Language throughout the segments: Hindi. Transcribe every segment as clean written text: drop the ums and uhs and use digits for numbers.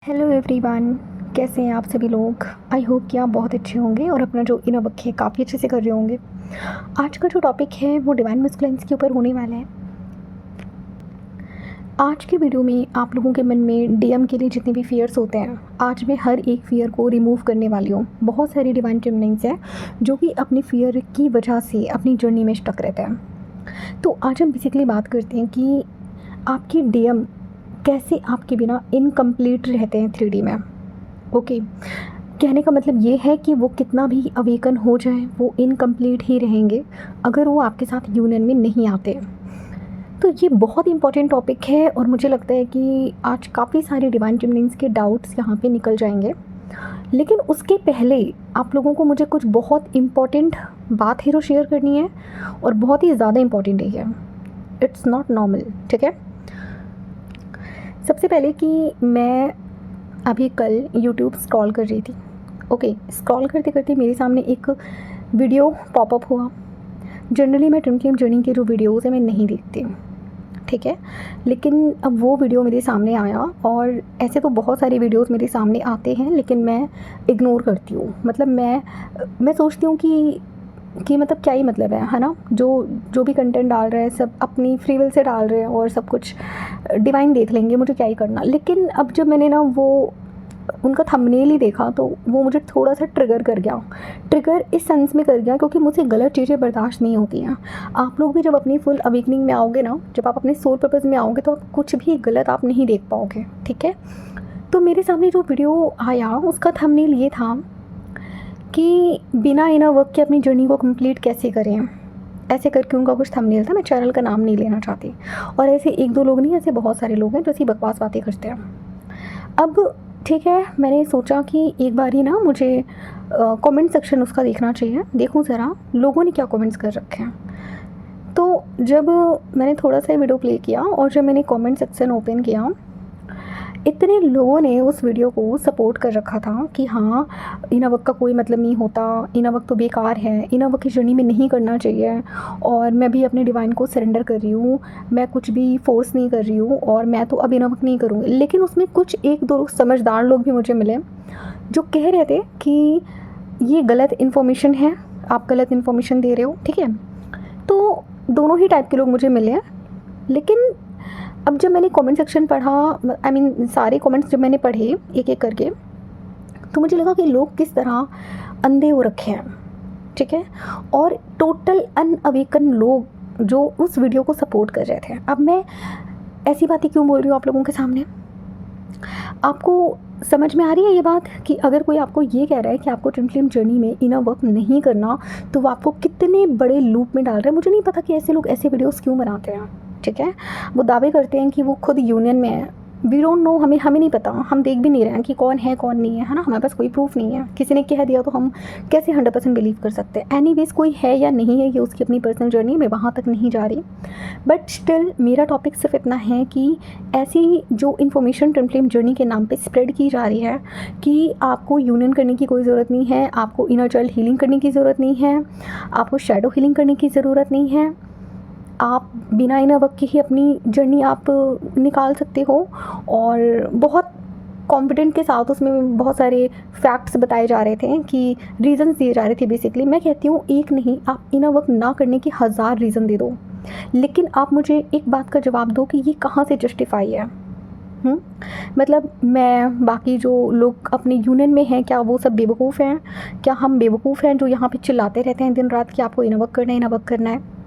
हेलो एवरीवन, कैसे हैं आप सभी लोग। आई होप कि आप बहुत अच्छे होंगे और अपना जो इनर वर्क है काफ़ी अच्छे से कर रहे होंगे। आज का जो टॉपिक है वो डिवाइन मस्कुलिन्स के ऊपर होने वाला है। आज की वीडियो में आप लोगों के मन में डीएम के लिए जितने भी फियर्स होते हैं, आज मैं हर एक फियर को रिमूव करने वाली हूँ। बहुत सारी डिवाइन जेमिनीज हैं जो कि अपनी फियर की वजह से अपनी जर्नी में स्टक रहते हैं। तो आज हम बेसिकली बात करते हैं कि आपकी डीएम कैसे आपके बिना इनकम्प्लीट रहते हैं 3D में। ओके, कहने का मतलब ये है कि वो कितना भी अवेकन हो जाए वो इनकम्प्लीट ही रहेंगे अगर वो आपके साथ यूनियन में नहीं आते। तो ये बहुत इंपॉर्टेंट टॉपिक है और मुझे लगता है कि आज काफ़ी सारे डिवाइन जेमिनीज के डाउट्स यहाँ पे निकल जाएंगे। लेकिन उसके पहले आप लोगों को मुझे कुछ बहुत इम्पॉर्टेंट बात है जो शेयर करनी है और बहुत ही ज़्यादा इम्पॉर्टेंट है। इट्स नॉट नॉर्मल, ठीक है। सबसे पहले कि मैं अभी कल यूट्यूब स्क्रॉल कर रही थी। ओके, स्क्रॉल करते करते मेरे सामने एक वीडियो पॉपअप हुआ। जनरली मैं ट्विन जर्नी के जो वीडियोज़ हैं मैं नहीं देखती, ठीक है। लेकिन अब वो वीडियो मेरे सामने आया और ऐसे तो बहुत सारे वीडियोज़ मेरे सामने आते हैं लेकिन मैं इग्नोर करती हूँ। मतलब मैं सोचती हूँ कि मतलब क्या ही मतलब है ना। जो भी कंटेंट डाल रहे हैं सब अपनी फ्री विल से डाल रहे हैं और सब कुछ डिवाइन देख लेंगे, मुझे क्या ही करना। लेकिन अब जब मैंने ना वो उनका थंबनेल ही देखा तो वो मुझे थोड़ा सा ट्रिगर कर गया। ट्रिगर इस सेंस में कर गया क्योंकि मुझे गलत चीज़ें बर्दाश्त नहीं होती हैं। आप लोग भी जब अपनी फुल अवेकनिंग में आओगे ना, जब आप अपने सोल पर्पस में आओगे तो आप कुछ भी गलत आप नहीं देख पाओगे, ठीक है। तो मेरे सामने जो वीडियो आया उसका थंबनेल ये था कि बिना इनर वर्क के अपनी जर्नी को कंप्लीट कैसे करें। ऐसे करके उनका कुछ थंबनेल था। मैं चैनल का नाम नहीं लेना चाहती। और ऐसे एक दो लोग नहीं, ऐसे बहुत सारे लोग हैं जो ऐसी बकवास बातें करते हैं। अब ठीक है, मैंने सोचा कि एक बार ही ना मुझे कमेंट सेक्शन उसका देखना चाहिए, देखूं ज़रा लोगों ने क्या कमेंट्स कर रखे हैं। तो जब मैंने थोड़ा सा वीडियो प्ले किया और जब मैंने कमेंट सेक्शन ओपन किया, इतने लोगों ने उस वीडियो को सपोर्ट कर रखा था कि हाँ, इनर वर्क का कोई मतलब नहीं होता, इनर वर्क तो बेकार है, इनर वर्क की जर्नी में नहीं करना चाहिए और मैं भी अपने डिवाइन को सरेंडर कर रही हूँ, मैं कुछ भी फोर्स नहीं कर रही हूँ और मैं तो अब इनर वर्क नहीं करूँगी। लेकिन उसमें कुछ एक दो समझदार लोग भी मुझे मिले जो कह रहे थे कि ये गलत इन्फॉर्मेशन है, आप गलत इन्फॉर्मेशन दे रहे हो, ठीक है। तो दोनों ही टाइप के लोग मुझे मिले हैं। लेकिन अब जब मैंने कमेंट सेक्शन पढ़ा, सारे कमेंट्स जब मैंने पढ़े एक एक करके, तो मुझे लगा कि लोग किस तरह अंधे हो रखे हैं, ठीक है। और टोटल अनअवेकन लोग जो उस वीडियो को सपोर्ट कर रहे थे। अब मैं ऐसी बातें क्यों बोल रही हूँ आप लोगों के सामने। आपको समझ में आ रही है ये बात कि अगर कोई आपको ये कह रहा है कि आपको ट्विन फ्लेम जर्नी में इनर वर्क नहीं करना, तो वो आपको कितने बड़े लूप में डाल रहा है। मुझे नहीं पता कि ऐसे लोग ऐसे वीडियोस क्यों बनाते हैं, ठीक है। वो दावे करते हैं कि वो खुद यूनियन में है। वी डोंट नो, हमें नहीं पता, हम देख भी नहीं रहे हैं कि कौन है कौन नहीं है ना। हमारे पास कोई प्रूफ नहीं है, किसी ने कह दिया तो हम कैसे 100% बिलीव कर सकते हैं। एनीवेज कोई है या नहीं है ये उसकी अपनी पर्सनल जर्नी, मैं वहाँ तक नहीं जा रही। बट स्टिल मेरा टॉपिक सिर्फ इतना है कि ऐसी जो इन्फॉर्मेशन ट्विन फ्लेम जर्नी के नाम पे स्प्रेड की जा रही है कि आपको यूनियन करने की कोई ज़रूरत नहीं है, आपको इनर चाइल्ड हीलिंग करने की ज़रूरत नहीं है, आपको शैडो हीलिंग करने की ज़रूरत नहीं है, आप बिना इनर वर्क की ही अपनी जर्नी आप निकाल सकते हो। और बहुत कॉन्फिडेंट के साथ उसमें बहुत सारे फैक्ट्स बताए जा रहे थे कि रीज़न्स दिए जा रहे थे। बेसिकली मैं कहती हूँ एक नहीं, आप इनर वर्क ना करने के 1000 रीज़न दे दो, लेकिन आप मुझे एक बात का जवाब दो कि ये कहाँ से जस्टिफाई है। मतलब मैं बाकी जो लोग अपने यूनियन में हैं, क्या वो सब बेवकूफ़ हैं? क्या हम बेवकूफ़ हैं जो यहाँ पे चिल्लाते रहते हैं दिन रात कि आपको इनर वर्क करना है, इनर वर्क करना है?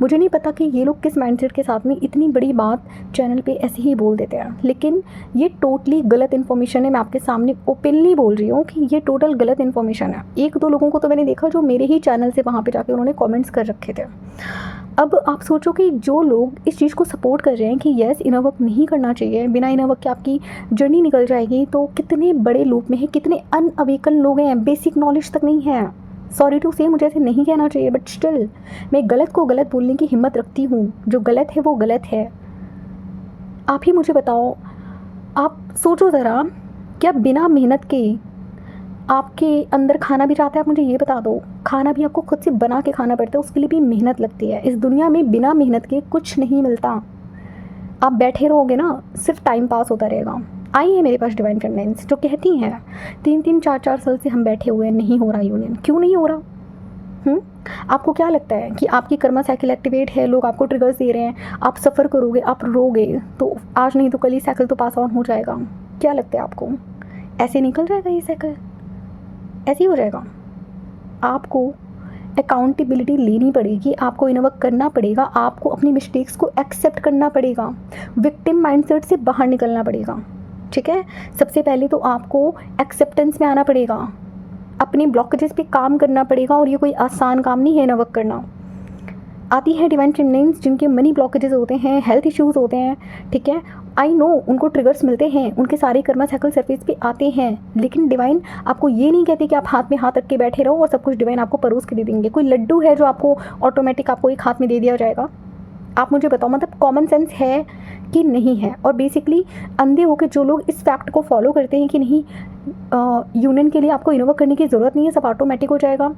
मुझे नहीं पता कि ये लोग किस माइंडसेट के साथ में इतनी बड़ी बात चैनल पे ऐसे ही बोल देते हैं। लेकिन ये टोटली गलत इन्फॉर्मेशन है। मैं आपके सामने ओपनली बोल रही हूँ कि ये टोटल गलत इन्फॉर्मेशन है। एक दो लोगों को तो मैंने देखा जो मेरे ही चैनल से वहाँ पे जाके उन्होंने कमेंट्स कर रखे थे। अब आप सोचो कि जो लोग इस चीज़ को सपोर्ट कर रहे हैं कि येस इनर वर्क नहीं करना चाहिए, बिना इनर वर्क के आपकी जर्नी निकल जाएगी, तो कितने बड़े लूप में है, कितने अनअवेकन लोग हैं, बेसिक नॉलेज तक नहीं है। सॉरी टू से, मुझे ऐसे नहीं कहना चाहिए, बट स्टिल मैं गलत को गलत बोलने की हिम्मत रखती हूँ। जो गलत है वो गलत है। आप ही मुझे बताओ, आप सोचो ज़रा, क्या बिना मेहनत के आपके अंदर खाना भी जाता है? आप मुझे ये बता दो। खाना भी आपको खुद से बना के खाना पड़ता है, उसके लिए भी मेहनत लगती है। इस दुनिया में बिना मेहनत के कुछ नहीं मिलता। आप बैठे रहोगे ना, सिर्फ टाइम पास होता रहेगा। आई है मेरे पास डिवाइन फेमिनिन्स जो कहती हैं 3-3 4-4 साल से हम बैठे हुए हैं, नहीं हो रहा यूनियन। क्यों नहीं हो रहा? आपको क्या लगता है कि आपकी कर्मा साइकिल एक्टिवेट है, लोग आपको ट्रिगर्स दे रहे हैं, आप सफ़र करोगे, आप रोगे, तो आज नहीं तो कल ही साइकिल तो पास ऑन हो जाएगा? क्या लगता है आपको? ऐसे निकल जाएगा ये साइकिल? ऐसे ही हो जाएगा? आपको अकाउंटेबिलिटी लेनी पड़ेगी, आपको इनवर्क करना पड़ेगा, आपको अपनी मिस्टेक्स को एक्सेप्ट करना पड़ेगा, विक्टिम माइंडसेट से बाहर निकलना पड़ेगा। ठीक है, सबसे पहले तो आपको एक्सेप्टेंस में आना पड़ेगा, अपने ब्लॉकेजेस पे काम करना पड़ेगा, और ये कोई आसान काम नहीं है इनवर्क करना। आती है डिवाइन फेमिनिन्स जिनके मनी ब्लॉकेजेस होते हैं, हेल्थ इश्यूज़ होते हैं, ठीक है, आई नो उनको ट्रिगर्स मिलते हैं, उनके सारे कर्मा साइकिल सरफेस पे आते हैं, लेकिन डिवाइन आपको ये नहीं कहते कि आप हाथ में हाथ रख के बैठे रहो और सब कुछ डिवाइन आपको परोस के दे देंगे। कोई लड्डू है जो आपको ऑटोमेटिक आपको एक हाथ में दे दिया जाएगा? आप मुझे बताओ, मतलब कॉमन सेंस है कि नहीं है? और बेसिकली अंधे होकर जो लोग इस फैक्ट को फॉलो करते हैं कि नहीं यूनियन के लिए आपको इनोवेट करने की ज़रूरत नहीं है, सब ऑटोमेटिक हो जाएगा,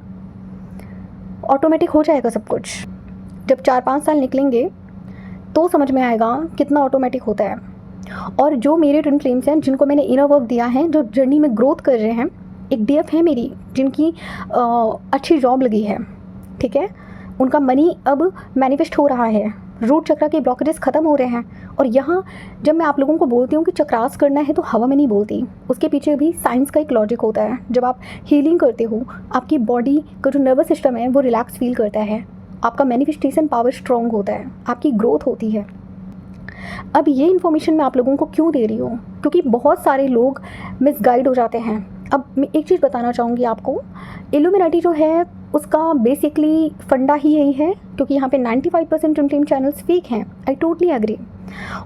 ऑटोमेटिक हो जाएगा सब कुछ। जब 4-5 साल निकलेंगे तो समझ में आएगा कितना ऑटोमेटिक होता है। और जो मेरे ट्विन फ्लेम्स हैं जिनको मैंने इनर वर्क दिया है, जो जर्नी में ग्रोथ कर रहे हैं, एक डीएफ है मेरी जिनकी अच्छी जॉब लगी है, ठीक है, उनका मनी अब मैनिफेस्ट हो रहा है, रूट चक्र के ब्लॉकेजेस ख़त्म हो रहे हैं। और यहाँ जब मैं आप लोगों को बोलती हूँ कि चक्रास करना है तो हवा में नहीं बोलती, उसके पीछे भी साइंस का एक लॉजिक होता है। जब आप हीलिंग करते हो, आपकी बॉडी का जो नर्वस सिस्टम है वो रिलैक्स फील करता है, आपका मैनिफेस्टेशन पावर स्ट्रॉन्ग होता है, आपकी ग्रोथ होती है। अब ये इन्फॉर्मेशन मैं आप लोगों को क्यों दे रही हूँ? क्योंकि बहुत सारे लोग मिसगाइड हो जाते हैं। अब मैं एक चीज़ बताना चाहूँगी आपको, इल्यूमिनाटी जो है उसका बेसिकली फंडा ही यही है, क्योंकि यहाँ पे 95% ट्विन फ्लेम चैनल्स फेक हैं, आई टोटली एग्री।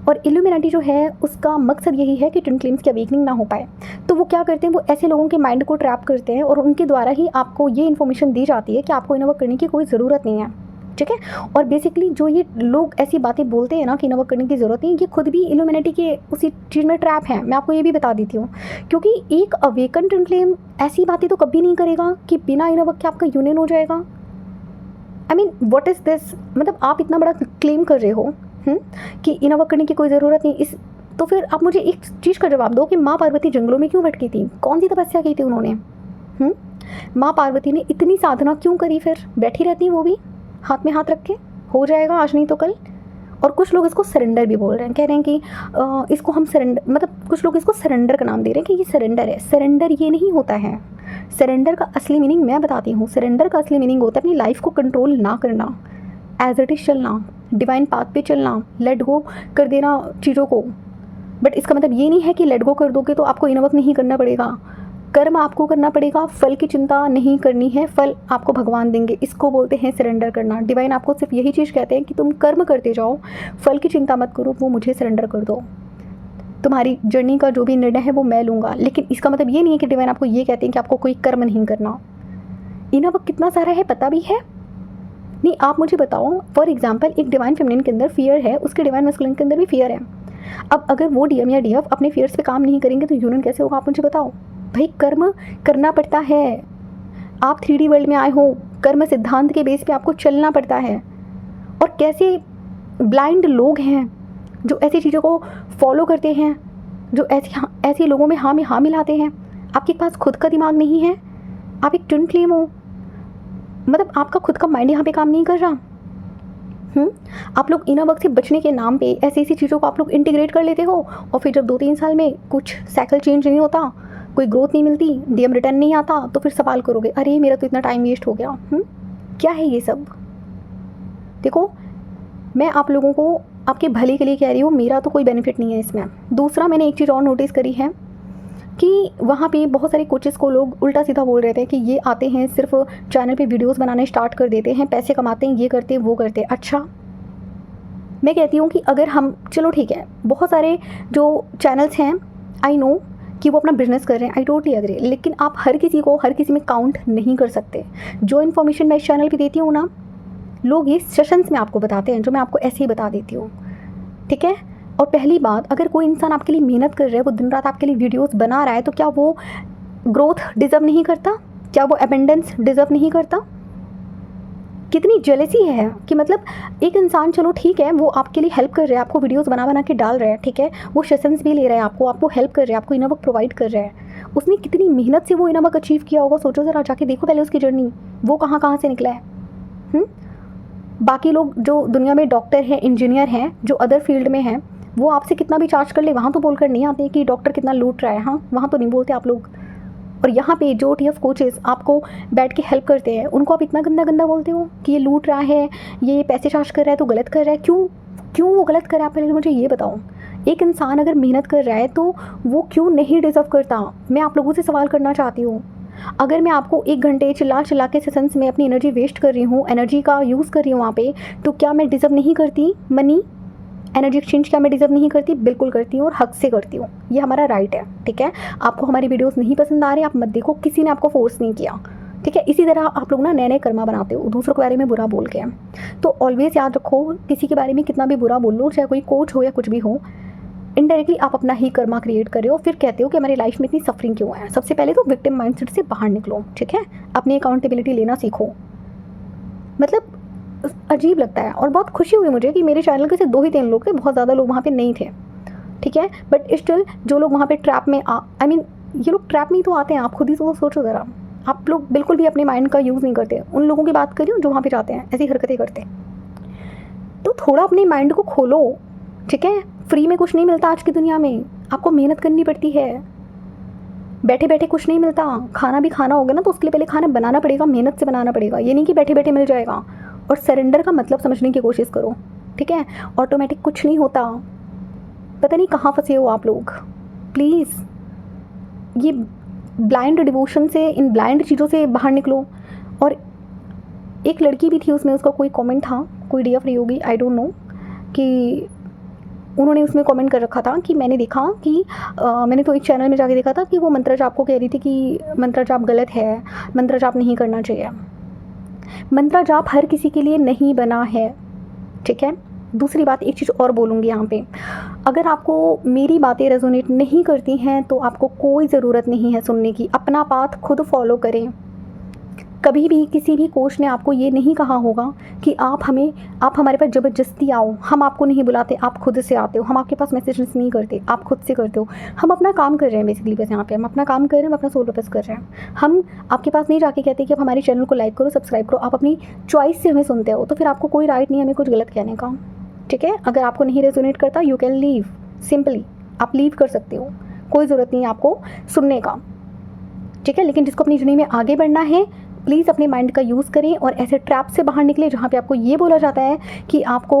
और इल्यूमिनाटी जो है उसका मकसद यही है कि ट्विन फ्लेम्स की अवेकनिंग ना हो पाए। तो वो क्या करते हैं, वो ऐसे लोगों के माइंड को ट्रैप करते हैं और उनके द्वारा ही आपको ये इन्फॉर्मेशन दी जाती है कि आपको इनवर्क करने की कोई ज़रूरत नहीं है, ठीक है। और बेसिकली जो ये लोग ऐसी बातें बोलते हैं ना कि इनवर्क करने की ज़रूरत नहीं, ये खुद भी इल्यूमिनाटी के उसी चीज़ में ट्रैप है। मैं आपको ये भी बता देती हूँ, क्योंकि एक अवेकन ट्विन फ्लेम ऐसी बातें तो कभी नहीं करेगा कि बिना इनवर्क के आपका यूनियन हो जाएगा। I mean what is this? मतलब आप इतना बड़ा क्लेम कर रहे हो कि इनवर्क करने की कोई ज़रूरत नहीं, इस तो फिर आप मुझे एक चीज़ का जवाब दो कि माँ पार्वती जंगलों में क्यों भटकी थी? कौन सी तपस्या की थी उन्होंने? माँ पार्वती ने इतनी साधना क्यों करी? फिर बैठी रहती वो भी हाथ में हाथ रख के, हो जाएगा आज नहीं तो कल। और कुछ लोग इसको सरेंडर भी बोल रहे हैं, कह रहे हैं कि इसको हम सरेंडर, मतलब कुछ लोग इसको सरेंडर का नाम दे रहे हैं कि ये सरेंडर है। सरेंडर ये नहीं होता है। सरेंडर का असली मीनिंग मैं बताती हूँ। सरेंडर का असली मीनिंग होता है अपनी लाइफ को कंट्रोल ना करना, एज इट इज़ चलना, डिवाइन पाथ पे चलना, लेट गो कर देना चीज़ों को। बट इसका मतलब ये नहीं है कि लेट गो कर दोगे तो आपको इनवर्क नहीं करना पड़ेगा, कर्म आपको करना पड़ेगा, फल की चिंता नहीं करनी है, फल आपको भगवान देंगे। इसको बोलते हैं सरेंडर करना। डिवाइन आपको सिर्फ यही चीज़ कहते हैं कि तुम कर्म करते जाओ, फल की चिंता मत करो, वो मुझे सरेंडर कर दो, तुम्हारी जर्नी का जो भी निर्णय है वो मैं लूँगा। लेकिन इसका मतलब ये नहीं है कि डिवाइन आपको ये कहते हैं कि आपको कोई कर्म नहीं करना। इनवर्क कितना सारा है पता भी है नहीं। आप मुझे बताओ, फॉर एग्जाम्पल एक डिवाइन फेमिनिन के अंदर फियर है, उसके डिवाइन मैस्कुलिन के अंदर भी फियर है। अब अगर वो डीएम या डीएफ अपने फियर्स पे काम नहीं करेंगे तो यूनियन कैसे होगा? आप मुझे बताओ। भाई कर्म करना पड़ता है। आप 3D वर्ल्ड में आए हो, कर्म सिद्धांत के बेस पे आपको चलना पड़ता है। और कैसे ब्लाइंड लोग हैं जो ऐसी चीज़ों को फॉलो करते हैं, जो ऐसे लोगों में हाँ मिलाते हैं। आपके पास खुद का दिमाग नहीं है, आप एक ट्विन फ्लेम हो, मतलब आपका खुद का माइंड यहाँ पे काम नहीं कर रहा। आप लोग इनर वर्क से बचने के नाम पे ऐसी चीज़ों को आप लोग इंटीग्रेट कर लेते हो, और फिर जब 2-3 साल में कुछ साइकिल चेंज नहीं होता, कोई ग्रोथ नहीं मिलती, डीएम रिटर्न नहीं आता, तो फिर सवाल करोगे अरे मेरा तो इतना टाइम वेस्ट हो गया। क्या है ये सब? देखो, मैं आप लोगों को आपके भले के लिए कह रही हूँ, मेरा तो कोई बेनिफिट नहीं है इसमें। दूसरा, मैंने एक चीज़ और नोटिस करी है कि वहाँ पे बहुत सारे कोचेस को लोग उल्टा सीधा बोल रहे थे कि ये आते हैं सिर्फ चैनल पे वीडियोस बनाने स्टार्ट कर देते हैं, पैसे कमाते हैं, ये करते हैं वो करते हैं। अच्छा, मैं कहती हूँ कि अगर हम, चलो ठीक है, बहुत सारे जो चैनल्स हैं आई नो कि वो अपना बिजनेस कर रहे हैं, आई टोटली एग्री, लेकिन आप हर किसी में काउंट नहीं कर सकते। जो इन्फॉर्मेशन मैं इस चैनल पे देती हूँ ना, लोग ये सेशंस में आपको बताते हैं, जो मैं आपको ऐसे ही बता देती हूँ, ठीक है। और पहली बात, अगर कोई इंसान आपके लिए मेहनत कर रहा है, वो दिन रात आपके लिए वीडियोस बना रहा है, तो क्या वो ग्रोथ डिज़र्व नहीं करता? क्या वो अबेंडेंस डिज़र्व नहीं करता? कितनी जेलसी है कि मतलब एक इंसान, चलो ठीक है, वो आपके लिए हेल्प कर रहा है, आपको वीडियोस बना बना के डाल रहा है, ठीक है, वो सेशंस भी ले रहा है, आपको हेल्प कर रहा है, आपको इनर वर्क प्रोवाइड कर रहा है। उसने कितनी मेहनत से वो इनर वर्क अचीव किया होगा, सोचो ज़रा, जाके देखो पहले उसकी जर्नी, वो कहाँ कहाँ से निकला है। बाकी लोग जो दुनिया में डॉक्टर हैं, इंजीनियर हैं, जो अदर फील्ड में हैं, वो आपसे कितना भी चार्ज कर ले, वहाँ तो बोलकर नहीं आते कि डॉक्टर कितना लूट रहा है, हाँ, वहाँ तो नहीं बोलते आप लोग। और यहाँ पे जो TF कोचेस आपको बैठ के हेल्प करते हैं, उनको आप इतना गंदा गंदा बोलते हो कि ये लूट रहा है, ये पैसे चार्ज कर रहा है, तो गलत कर रहा है। क्यों वो गलत कर रहा है, आप पहले मुझे ये बताओ। एक इंसान अगर मेहनत कर रहा है तो वो क्यों नहीं डिज़र्व करता? मैं आप लोगों से सवाल करना चाहती हूँ। अगर मैं आपको 1 घंटे चिल्ला चिल्ला के सेशंस में अपनी एनर्जी वेस्ट कर रही हूँ, एनर्जी का यूज़ कर रही हूँ वहाँ पे, तो क्या मैं डिज़र्व नहीं करती मनी, एनर्जी एक्सचेंज? क्या मैं डिज़र्व नहीं करती? बिल्कुल करती हूँ, और हक से करती हूँ। ये हमारा राइट है, ठीक है। आपको हमारी वीडियोस नहीं पसंद आ रहे, आप मत देखो, किसी ने आपको फोर्स नहीं किया, ठीक है। इसी तरह आप लोग ना नए नए कर्मा बनाते हो दूसरों के बारे में बुरा बोल के। तो ऑलवेज याद रखो, किसी के बारे में कितना भी बुरा बोल लो, चाहे कोई कोच हो या कुछ भी हो, इनडायरेक्टली आप अपना ही कर्मा क्रिएट कर रहे हो। फिर कहते हो कि हमारी लाइफ में इतनी सफरिंग क्यों है। सबसे पहले तो विक्टिम माइंडसेट से बाहर निकलो, ठीक है। अपनी अकाउंटेबिलिटी लेना सीखो। मतलब अजीब लगता है, और बहुत खुशी हुई मुझे कि मेरे चैनल के सिर्फ 2 ही 3 लोग थे, बहुत ज़्यादा लोग वहाँ पे नहीं थे, ठीक है। बट स्टिल जो लोग वहाँ पे ट्रैप में आई मीन ये लोग ट्रैप में ही तो आते हैं। आप खुद ही तो सोचो ज़रा, आप लोग बिल्कुल भी अपने माइंड का यूज़ नहीं करते। उन लोगों की बात कर रही हूँ जो वहाँ पे जाते हैं, ऐसी हरकतें करते हैं। तो थोड़ा अपने माइंड को खोलो, ठीक है। फ्री में कुछ नहीं मिलता आज की दुनिया में, आपको मेहनत करनी पड़ती है। बैठे बैठे कुछ नहीं मिलता। खाना भी खाना होगा ना, तो उसके लिए पहले खाना बनाना पड़ेगा, मेहनत से बनाना पड़ेगा। ये नहीं कि बैठे बैठे मिल जाएगा। और सरेंडर का मतलब समझने की कोशिश करो, ठीक है। ऑटोमेटिक कुछ नहीं होता। पता नहीं कहाँ फंसे हो आप लोग। प्लीज़ ये ब्लाइंड डिवोशन से, इन ब्लाइंड चीज़ों से बाहर निकलो। और एक लड़की भी थी, उसमें उसका कोई कमेंट था, कोई DF रही होगी, आई डोंट नो, कि उन्होंने उसमें कमेंट कर रखा था कि मैंने देखा कि मैंने तो एक चैनल में जाके देखा था कि वो मंत्र जाप को कह रही थी कि मंत्र जाप गलत है, मंत्र जाप नहीं करना चाहिए। मंत्र जाप हर किसी के लिए नहीं बना है, ठीक है। दूसरी बात, एक चीज़ और बोलूँगी यहाँ पे, अगर आपको मेरी बातें रेजोनेट नहीं करती हैं तो आपको कोई ज़रूरत नहीं है सुनने की। अपना पाथ खुद फॉलो करें। कभी भी किसी भी कोच ने आपको ये नहीं कहा होगा कि आप हमारे पास ज़बरदस्ती आओ। हम आपको नहीं बुलाते, आप खुद से आते हो। हम आपके पास मैसेजेस नहीं करते, आप खुद से करते हो। हम अपना काम कर रहे हैं बेसिकली, बस यहाँ पे हम अपना काम कर रहे हैं, हम अपना सोल पर्पस कर रहे हैं। हम आपके पास नहीं जाके कहते कि आप हमारे चैनल को लाइक करो, सब्सक्राइब करो। आप अपनी चॉइस से हमें सुनते हो, तो फिर आपको कोई राइट नहीं है हमें कुछ गलत कहने का, ठीक है। अगर आपको नहीं रेजोनेट करता, यू कैन लीव, सिंपली आप लीव कर सकते हो, कोई ज़रूरत नहीं है आपको सुनने का, ठीक है। लेकिन जिसको अपनी जर्नी में आगे बढ़ना है, प्लीज़ अपने माइंड का यूज़ करें और ऐसे ट्रैप से बाहर निकलें जहाँ पे आपको ये बोला जाता है कि आपको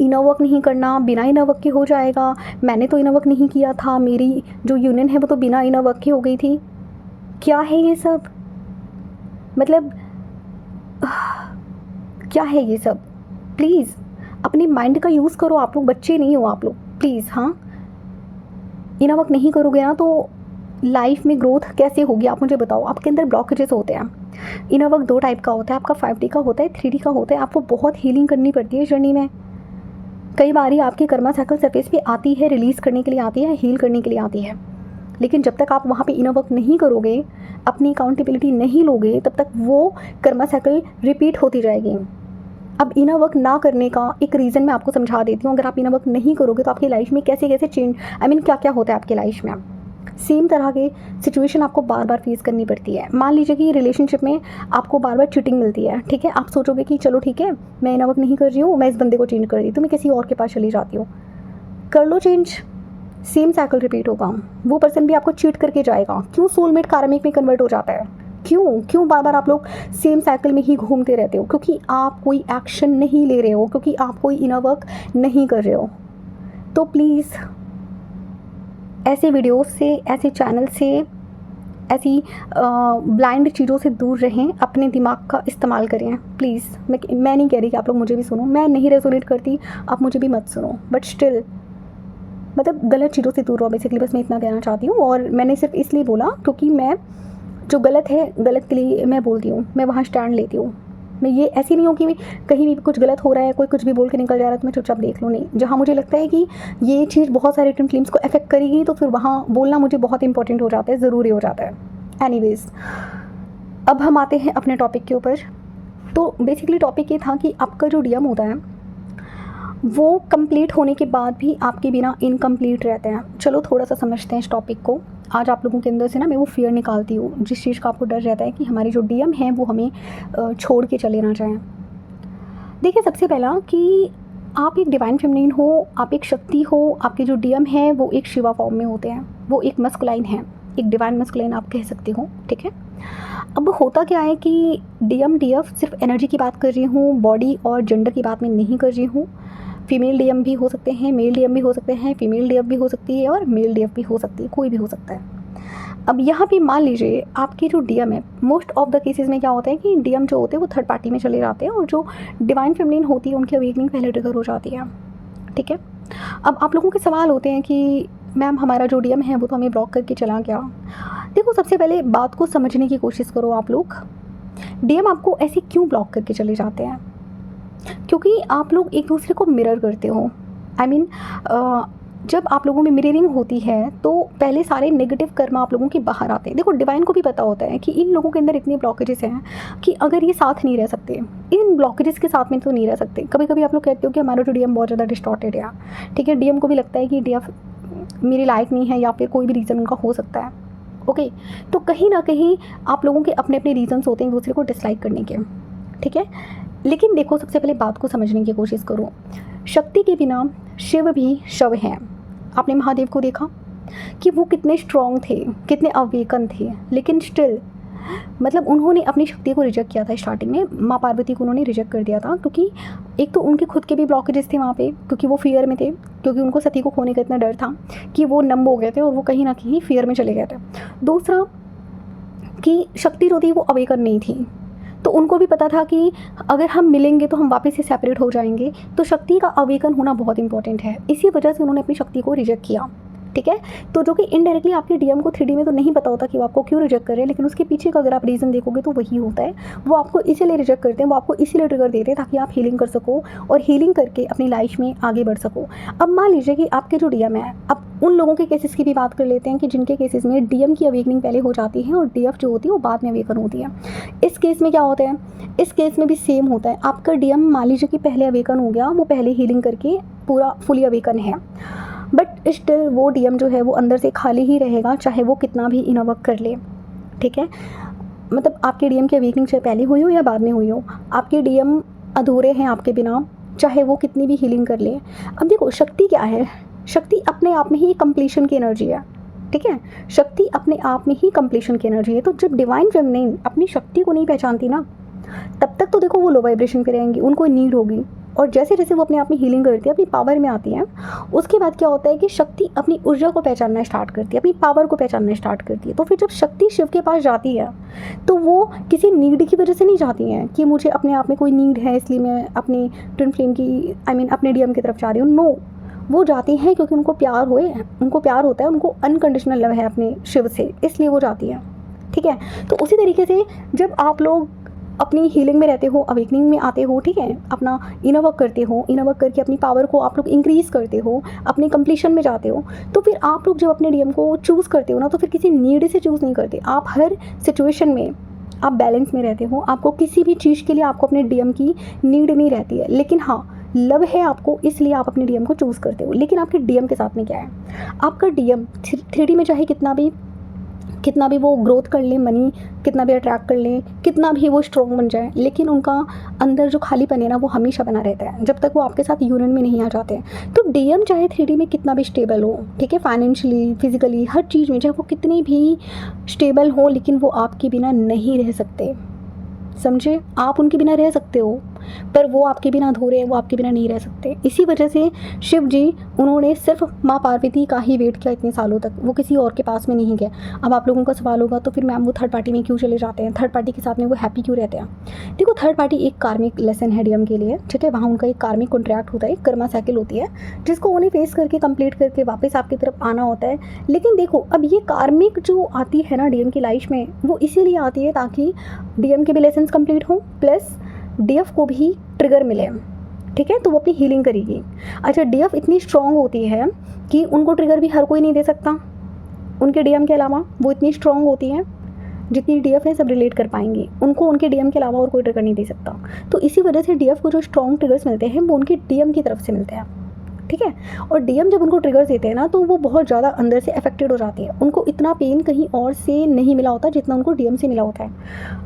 इनर वर्क नहीं करना, बिना इनर वर्क के हो जाएगा। मैंने तो इनर वर्क नहीं किया था, मेरी जो यूनियन है वो तो बिना इनर वर्क की हो गई थी। क्या है ये सब? मतलब क्या है ये सब? प्लीज़ अपने माइंड का यूज़ करो। आप लोग बच्चे नहीं हो, आप लोग प्लीज़। हाँ, इनर वर्क नहीं करोगे ना तो लाइफ में ग्रोथ कैसे होगी, आप मुझे बताओ। आपके अंदर ब्लॉकेजेस होते हैं। इनर वर्क 2 टाइप का होता है, आपका 5D का होता है, 3D का होता है। आपको बहुत हीलिंग करनी पड़ती है जर्नी में। कई बार आपकी कर्मा साइकिल सरफेस पे आती है, रिलीज़ करने के लिए आती है, हील करने के लिए आती है। लेकिन जब तक आप वहाँ पे इनर वर्क नहीं करोगे, अपनी अकाउंटेबिलिटी नहीं लोगे, तब तक वो कर्मा साइकिल रिपीट होती जाएगी। अब इनर वर्क ना करने का एक रीज़न मैं आपको समझा देती हूँ। अगर आप इनर वर्क नहीं करोगे तो आपकी लाइफ में कैसे कैसे चेंज, क्या क्या होता है आपकी लाइफ में। सेम तरह के सिचुएशन आपको बार बार फेस करनी पड़ती है। मान लीजिए कि रिलेशनशिप में आपको बार बार चीटिंग मिलती है, ठीक है। आप सोचोगे कि चलो ठीक है, मैं इनर वर्क नहीं कर रही हूँ, मैं इस बंदे को चेंज कर दी, तो मैं किसी और के पास चली जाती हूँ। कर लो चेंज, सेम साइकिल रिपीट होगा। वो पर्सन भी आपको चीट करके जाएगा। क्यों सोलमेट कार्मिक में कन्वर्ट हो जाता है? क्यों बार बार आप लोग सेम साइकिल में ही घूमते रहते हो? क्योंकि आप कोई एक्शन नहीं ले रहे हो, क्योंकि आप कोई इनर वर्क नहीं कर रहे हो। तो प्लीज़ ऐसे वीडियोस से, ऐसे चैनल से, ऐसी ब्लाइंड चीज़ों से दूर रहें। अपने दिमाग का इस्तेमाल करें प्लीज़। मैं नहीं कह रही कि आप लोग मुझे भी सुनो, मैं नहीं रेजोनेट करती, आप मुझे भी मत सुनो, बट स्टिल मतलब गलत चीज़ों से दूर रहो बेसिकली, बस मैं इतना कहना चाहती हूँ। और मैंने सिर्फ इसलिए बोला क्योंकि मैं जो गलत है, गलत के लिए मैं बोलती हूँ, मैं वहाँ स्टैंड लेती हूँ। मैं ये ऐसी नहीं हूँ कि कहीं भी कुछ गलत हो रहा है, कोई कुछ भी बोल के निकल जा रहा है तो मैं चुपचाप देख लूँ। नहीं, जहाँ मुझे लगता है कि ये चीज़ बहुत सारे ट्विन फ्लेम्स को अफेक्ट करेगी तो फिर वहाँ बोलना मुझे बहुत इंपॉर्टेंट हो जाता है, ज़रूरी हो जाता है। एनीवेज़, अब हम आते हैं अपने टॉपिक के ऊपर। तो बेसिकली टॉपिक ये था कि आपका जो डीएम होता है वो कंप्लीट होने के बाद भी आपके बिना इनकम्प्लीट रहते हैं। चलो थोड़ा सा समझते हैं इस टॉपिक को। आज आप लोगों के अंदर से ना मैं वो फियर निकालती हूँ, जिस चीज़ का आपको डर रहता है कि हमारे जो डीएम हैं वो हमें छोड़ के चले ना जाएं। देखिए, सबसे पहला कि आप एक डिवाइन फेमिनिन हो, आप एक शक्ति हो, आपके जो डीएम हैं वो एक शिवा फॉर्म में होते हैं, वो एक मस्कुलाइन है, एक डिवाइन मस्कुलाइन आप कह सकते हो, ठीक है। अब होता क्या है कि डीएम डीएफ सिर्फ एनर्जी की बात कर रही हूँ, बॉडी और जेंडर की बात मैं नहीं कर रही हूँ। फीमेल डीएम भी हो सकते हैं, मेल डीएम भी हो सकते हैं, फीमेल डीएफ भी हो सकती है और मेल डीएफ भी हो सकती है, कोई भी हो सकता है। अब यहाँ पे मान लीजिए आपके जो डीएम है, मोस्ट ऑफ द केसेस में क्या होता है कि डीएम जो होते हैं वो थर्ड पार्टी में चले जाते हैं और जो डिवाइन फेमिनिन होती है उनकी अवेकनिंग पहले ट्रिगर हो जाती है, ठीक है। अब आप लोगों के सवाल होते हैं कि मैम हमारा जो डीएम है वो तो हमें ब्लॉक करके चला गया। देखो, सबसे पहले बात को समझने की कोशिश करो आप लोग। डीएम आपको ऐसे क्यों ब्लॉक करके चले जाते हैं? क्योंकि आप लोग एक दूसरे को मिरर करते हो। आई मीन जब आप लोगों में मिररिंग होती है तो पहले सारे नेगेटिव कर्म आप लोगों के बाहर आते हैं। देखो, डिवाइन को भी पता होता है कि इन लोगों के अंदर इतने ब्लॉकेजेस हैं कि अगर ये साथ नहीं रह सकते, इन ब्लॉकेजेस के साथ में तो नहीं रह सकते। कभी कभी आप लोग कहते हो कि हमारा जो डीएम बहुत ज़्यादा डिस्टॉर्टेड है, ठीक है, डीएम को भी लगता है कि डीएफ मेरे लायक नहीं है या फिर कोई भी रीज़न उनका हो सकता है, ओके। तो कहीं ना कहीं आप लोगों के अपने अपने रीजंस होते हैं एक दूसरे को डिसलाइक करने के, ठीक है। लेकिन देखो, सबसे पहले बात को समझने की कोशिश करो। शक्ति के बिना शिव भी शव हैं। आपने महादेव को देखा कि वो कितने स्ट्रॉन्ग थे, कितने अवेकन थे, लेकिन स्टिल मतलब उन्होंने अपनी शक्ति को रिजेक्ट किया था। स्टार्टिंग में माँ पार्वती को उन्होंने रिजेक्ट कर दिया था, क्योंकि एक तो उनके खुद के भी ब्लॉकेजेस थे वहाँ पे, क्योंकि वो फियर में थे, क्योंकि उनको सती को खोने का इतना डर था कि वो नंब हो गए थे और वो कहीं ना कहीं फियर में चले गए थे। दूसरा कि शक्ति जो थी वो अवेकन नहीं थी, तो उनको भी पता था कि अगर हम मिलेंगे तो हम वापस से सेपरेट हो जाएंगे। तो शक्ति का अवेकन होना बहुत इंपॉर्टेंट है, इसी वजह से उन्होंने अपनी शक्ति को रिजेक्ट किया, ठीक है। तो जो कि इनडायरेक्टली आपके डीएम को 3D में तो नहीं पता होता कि वो आपको क्यों रिजेक्ट कर रहे हैं, लेकिन उसके पीछे का अगर आप रीज़न देखोगे तो वही होता है। वो आपको इसीलिए रिजेक्ट करते हैं, वो आपको इसीलिए ट्रिगर देते हैं ताकि आप हीलिंग कर सको और हीलिंग करके अपनी लाइफ में आगे बढ़ सको। अब मान लीजिए कि आपके जो डीएम है, अब उन लोगों के केसेस की भी बात कर लेते हैं कि जिनके केसेस में डीएम की अवेकनिंग पहले हो जाती है और डीएफ जो होती है वो बाद में अवेकन होती है। इस केस में क्या होता है, इस केस में भी सेम होता है। आपका डीएम मान लीजिए कि पहले अवेकन हो गया, वो पहले हीलिंग करके पूरा फुली अवेकन है, बट स्टिल वो डीएम जो है वो अंदर से खाली ही रहेगा, चाहे वो कितना भी इनर वर्क कर ले, ठीक है। मतलब आपके डीएम की अवेकनिंग चाहे पहले हुई हो या बाद में हुई हो, आपके डीएम अधूरे हैं आपके बिना, चाहे वो कितनी भी हीलिंग कर ले। अब देखो, शक्ति क्या है? शक्ति अपने आप में ही कंप्लीशन की एनर्जी है, ठीक है। शक्ति अपने आप में ही कंप्लीशन की एनर्जी है। तो जब डिवाइन फेमिनिन अपनी शक्ति को नहीं पहचानती ना, तब तक तो देखो वो लो वाइब्रेशन पे रहेंगी, उनको नीड होगी। और जैसे जैसे वो अपने आप में हीलिंग करती है, अपनी पावर में आती है, उसके बाद क्या होता है कि शक्ति अपनी ऊर्जा को पहचानना स्टार्ट करती है, अपनी पावर को पहचानना स्टार्ट करती है। तो फिर जब शक्ति शिव के पास जाती है तो वो किसी नीड की वजह से नहीं जाती हैं कि मुझे अपने आप में कोई नीड है इसलिए मैं अपनी ट्विन फ्लेम की अपने डीएम की तरफ जा रही हूँ। नो, वो जाती हैं क्योंकि उनको प्यार होता है, उनको अनकंडीशनल लव है अपने शिव से, इसलिए वो जाती हैं, ठीक है। तो उसी तरीके से जब आप लोग अपनी हीलिंग में रहते हो, अवेकनिंग में आते हो, ठीक है, अपना इनर वर्क करते हो, इनर वर्क करके अपनी पावर को आप लोग इंक्रीज़ करते हो, अपने कंप्लीशन में जाते हो, तो फिर आप लोग जब अपने डीएम को चूज़ करते हो ना, तो फिर किसी नीड से चूज़ नहीं करते। आप हर सिचुएशन में आप बैलेंस में रहते हो, आपको किसी भी चीज़ के लिए आपको अपने डीएम की नीड नहीं रहती है। लेकिन हाँ, लव है आपको, इसलिए आप अपने डीएम को चूज़ करते हो। लेकिन आपके डीएम के साथ में क्या है, आपका डीएम 3D में चाहे कितना भी वो ग्रोथ कर ले, मनी कितना भी अट्रैक्ट कर ले, कितना भी वो स्ट्रॉन्ग बन जाए, लेकिन उनका अंदर जो खालीपन है ना वो हमेशा बना रहता है जब तक वो आपके साथ यूनियन में नहीं आ जाते हैं। तो डीएम चाहे 3D में कितना भी स्टेबल हो, ठीक है, फाइनेंशियली, फिजिकली, हर चीज़ में चाहे वो कितनी भी स्टेबल हो, लेकिन वो आपके बिना नहीं रह सकते। समझे? आप उनके बिना रह सकते हो, पर वो आपके बिना अधूरे हैं, वो आपके बिना नहीं रह सकते। इसी वजह से शिव जी उन्होंने सिर्फ माँ पार्वती का ही वेट किया इतने सालों तक, वो किसी और के पास में नहीं गए। अब आप लोगों का सवाल होगा तो फिर मैम वो थर्ड पार्टी में क्यों चले जाते हैं, थर्ड पार्टी के साथ में वो हैप्पी क्यों रहते हैं? देखो, थर्ड पार्टी एक कार्मिक लेसन है डीएम के लिए, ठीक है। वहाँ उनका एक कार्मिक कॉन्ट्रैक्ट होता है, कर्मा साइकिल होती है, जिसको उन्हें फेस करके कंप्लीट करके वापस आपकी तरफ आना होता है। लेकिन देखो, अब ये कार्मिक जो आती है ना डीएम की लाइफ में, वो इसीलिए आती है ताकि डीएम के भी लेसन कंप्लीट हो, प्लस डीएफ को भी ट्रिगर मिले, ठीक है। तो वो अपनी हीलिंग करेगी। अच्छा, डीएफ इतनी स्ट्रॉन्ग होती है कि उनको ट्रिगर भी हर कोई नहीं दे सकता, उनके डीएम के अलावा वो इतनी स्ट्रॉन्ग होती है। जितनी डीएफ है सब रिलेट कर पाएंगी, उनको उनके डीएम के अलावा और कोई ट्रिगर नहीं दे सकता। तो इसी वजह से डीएफ को जो स्ट्रॉन्ग ट्रिगर्स मिलते हैं वो उनके डीएम की तरफ से मिलते हैं, ठीक है। और डीएम जब उनको ट्रिगर्स देते हैं ना तो वो बहुत ज़्यादा अंदर से अफेक्टेड हो जाती है, उनको इतना पेन कहीं और से नहीं मिला होता जितना उनको डीएम से मिला होता है।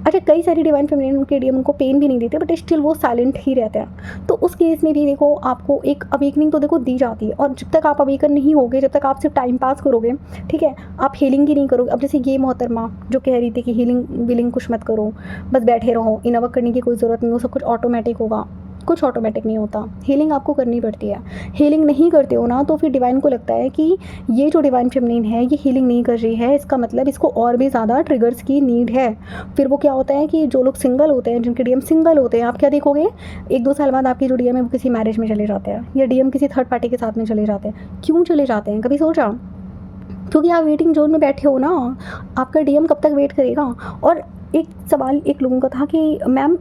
अच्छा, कई सारी डिवाइन फेमिनिन उनके डीएम उनको पेन भी नहीं देते, बट स्टिल वो साइलेंट ही रहते हैं। तो उस केस में भी देखो आपको एक अवेकनिंग तो देखो दी जाती है, और जब तक आप अवेकन नहीं होगे, जब तक आप सिर्फ टाइम पास करोगे, ठीक है, आप हीलिंग ही नहीं करोगे। अब जैसे ये मोहतरमा जो कह रही थी कि हीलिंग विलिंग कुछ मत करो, बस बैठे रहो, इन वर्क करने की कोई ज़रूरत नहीं हो, सब कुछ ऑटोमेटिक होगा, कुछ ऑटोमेटिक नहीं होता। हीलिंग आपको करनी पड़ती है। हीलिंग नहीं करते हो ना तो फिर डिवाइन को लगता है कि ये जो डिवाइन फेमिनिन है ये हीलिंग नहीं कर रही है, इसका मतलब इसको और भी ज़्यादा ट्रिगर्स की नीड है। फिर वो क्या होता है कि जो लोग सिंगल होते हैं, जिनके डीएम सिंगल होते हैं, आप क्या देखोगे, 1-2 साल बाद आपकी जो डीएम है वो किसी मैरिज में चले जाते हैं, या डीएम किसी थर्ड पार्टी के साथ में चले जाते हैं। क्यों चले जाते हैं, कभी सोचा? क्योंकि आप वेटिंग जोन में बैठे हो ना, आपका डीएम कब तक वेट करेगा। और एक सवाल एक लोगों का था कि मैम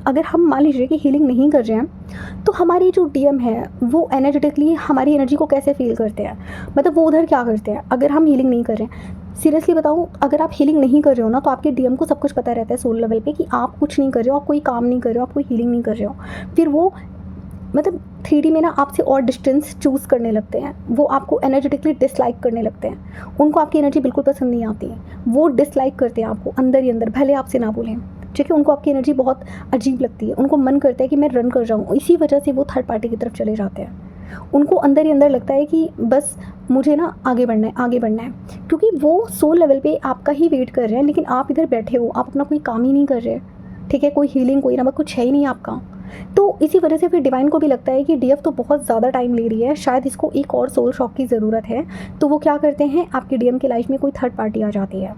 अगर हम मान लीजिए कि हीलिंग नहीं कर रहे हैं तो हमारी जो डीएम है वो एनर्जेटिकली हमारी एनर्जी को कैसे फील करते हैं, मतलब वो उधर क्या करते हैं अगर हम हीलिंग नहीं कर रहे हैं। सीरियसली बताऊँ, अगर आप हीलिंग नहीं कर रहे हो ना तो आपके डीएम को सब कुछ पता रहता है सोल लेवल पे कि आप कुछ नहीं कर रहे हो, आप कोई काम नहीं कर रहे हो, आप कोई हीलिंग नहीं कर रहे हो। फिर वो मतलब 3D में ना आपसे और डिस्टेंस चूज़ करने लगते हैं, वो आपको एनर्जेटिकली डिसलाइक करने लगते हैं, उनको आपकी एनर्जी बिल्कुल पसंद नहीं आती है, वो डिसलाइक करते हैं आपको अंदर ही अंदर, भले आपसे ना बोलें, ठीक है। उनको आपकी एनर्जी बहुत अजीब लगती है, उनको मन करता है कि मैं रन कर जाऊँ, इसी वजह से वो थर्ड पार्टी की तरफ चले जाते हैं। उनको अंदर ही अंदर लगता है कि बस मुझे ना आगे बढ़ना है, आगे बढ़ना है, क्योंकि वो सोल लेवल पे आपका ही वेट कर रहे हैं, लेकिन आप इधर बैठे हो, आप अपना कोई काम ही नहीं कर रहे, ठीक है, कोई हीलिंग कोई नमक कुछ है ही नहीं आपका। तो इसी वजह से फिर डिवाइन को भी लगता है कि डीएफ तो बहुत ज़्यादा टाइम ले रही है, शायद इसको एक और सोल शॉक की ज़रूरत है। तो वो क्या करते हैं, आपके डीएम की लाइफ में कोई थर्ड पार्टी आ जाती है,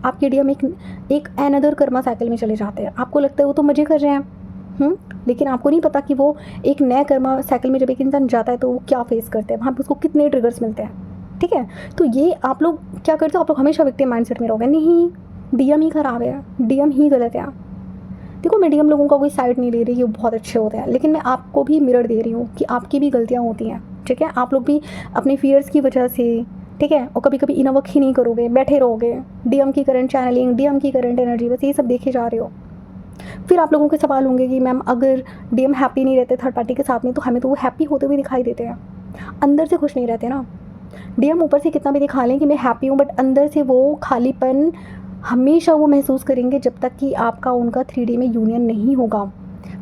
आपके डीएम एक अनदर कर्मा साइकिल में चले जाते हैं। आपको लगता है वो तो मज़े कर रहे हैं, लेकिन आपको नहीं पता कि वो एक नया कर्मा साइकिल में जब एक इंसान जाता है तो वो क्या फेस करते हैं, वहाँ पर उसको कितने ट्रिगर्स मिलते हैं, ठीक है। तो ये आप लोग क्या करते हो, आप लोग हमेशा विक्टिम माइंडसेट में रहोगे, नहीं डीएम ही ख़राब है, डीएम ही गलत है। देखो मैं डीएम लोगों का कोई साइड नहीं ले रही, ये बहुत अच्छे होते हैं, लेकिन मैं आपको भी मिरर दे रही हूँ कि आपकी भी गलतियाँ होती हैं, ठीक है। आप लोग भी अपने फियर्स की वजह से, ठीक है, और कभी कभी इनर वर्क ही नहीं करोगे, बैठे रहोगे, डीएम की करंट चैनलिंग, डीएम की करंट एनर्जी, बस ये सब देखे जा रहे हो। फिर आप लोगों के सवाल होंगे कि मैम अगर डीएम हैप्पी नहीं रहते थर्ड पार्टी के साथ में तो हमें तो वो हैप्पी होते हुए दिखाई देते हैं, अंदर से खुश नहीं रहते ना। डीएम ऊपर से कितना भी दिखा लें कि मैं हैप्पी हूँ, बट अंदर से वो खालीपन हमेशा वो महसूस करेंगे जब तक कि आपका उनका 3D में यूनियन नहीं होगा।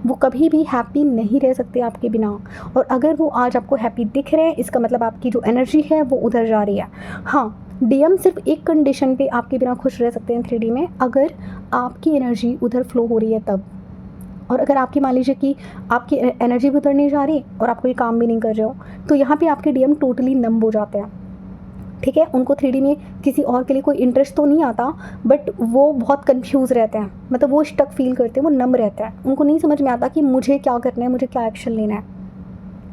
वो कभी भी हैप्पी नहीं रह सकते आपके बिना। और अगर वो आज आपको हैप्पी दिख रहे हैं, इसका मतलब आपकी जो एनर्जी है वो उधर जा रही है। हाँ, डीएम सिर्फ एक कंडीशन पे आपके बिना खुश रह सकते हैं 3D में, अगर आपकी एनर्जी उधर फ्लो हो रही है तब। और अगर आपकी मान लीजिए कि आपकी एनर्जी भी उधर नहीं जा रही और आप कोई काम भी नहीं कर रहे हो, तो यहाँ पे आपके डीएम टोटली नम हो जाते हैं, ठीक है। उनको 3D में किसी और के लिए कोई इंटरेस्ट तो नहीं आता, बट वो बहुत कंफ्यूज रहते हैं, मतलब वो स्टक फील करते हैं, वो नम रहता है, उनको नहीं समझ में आता कि मुझे क्या करना है, मुझे क्या एक्शन लेना है,